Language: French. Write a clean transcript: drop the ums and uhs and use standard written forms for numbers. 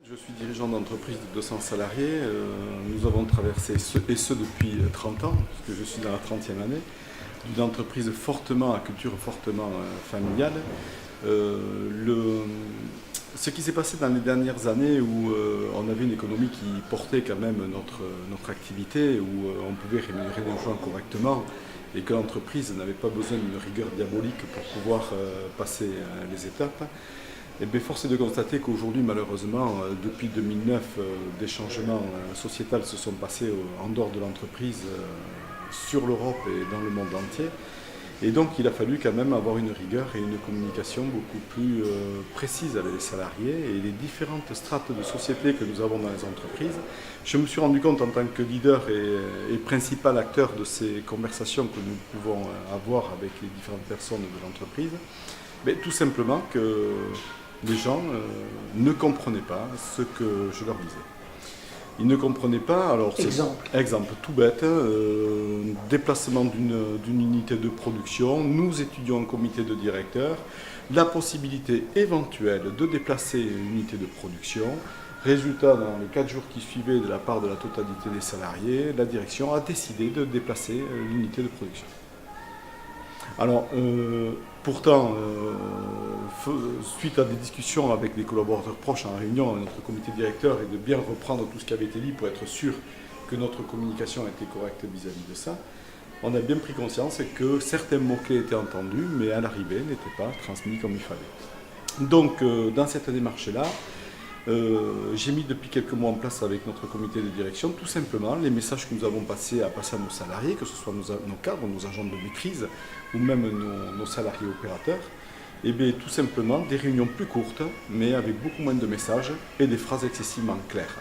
Je suis dirigeant d'entreprise de 200 salariés. Nous avons traversé, et ce depuis 30 ans, puisque je suis dans la 30e année, d'une entreprise fortement, à culture fortement familiale. Ce qui s'est passé dans les dernières années où on avait une économie qui portait quand même notre activité, où on pouvait rémunérer nos gens correctement et que l'entreprise n'avait pas besoin d'une rigueur diabolique pour pouvoir passer les étapes. Et bien, force est de constater qu'aujourd'hui, malheureusement, depuis 2009, des changements sociétals se sont passés en dehors de l'entreprise, sur l'Europe et dans le monde entier. Et donc, il a fallu quand même avoir une rigueur et une communication beaucoup plus précise avec les salariés et les différentes strates de société que nous avons dans les entreprises. Je me suis rendu compte en tant que leader et principal acteur de ces conversations que nous pouvons avoir avec les différentes personnes de l'entreprise, mais tout simplement que les gens ne comprenaient pas ce que je leur disais. Ils ne comprenaient pas, alors exemple tout bête, déplacement d'une unité de production, nous étudions en comité de directeur, la possibilité éventuelle de déplacer une unité de production. Résultat, dans les 4 jours qui suivaient de la part de la totalité des salariés, la direction a décidé de déplacer l'unité de production. Alors, pourtant, suite à des discussions avec des collaborateurs proches en réunion à notre comité directeur et de bien reprendre tout ce qui avait été dit pour être sûr que notre communication était correcte vis-à-vis de ça, on a bien pris conscience que certains mots-clés étaient entendus, mais à l'arrivée n'étaient pas transmis comme il fallait. Donc, dans cette démarche-là, j'ai mis depuis quelques mois en place avec notre comité de direction tout simplement les messages que nous avons passés à nos salariés, que ce soit nos cadres, nos agents de maîtrise ou même nos salariés opérateurs, et bien tout simplement des réunions plus courtes mais avec beaucoup moins de messages et des phrases excessivement claires.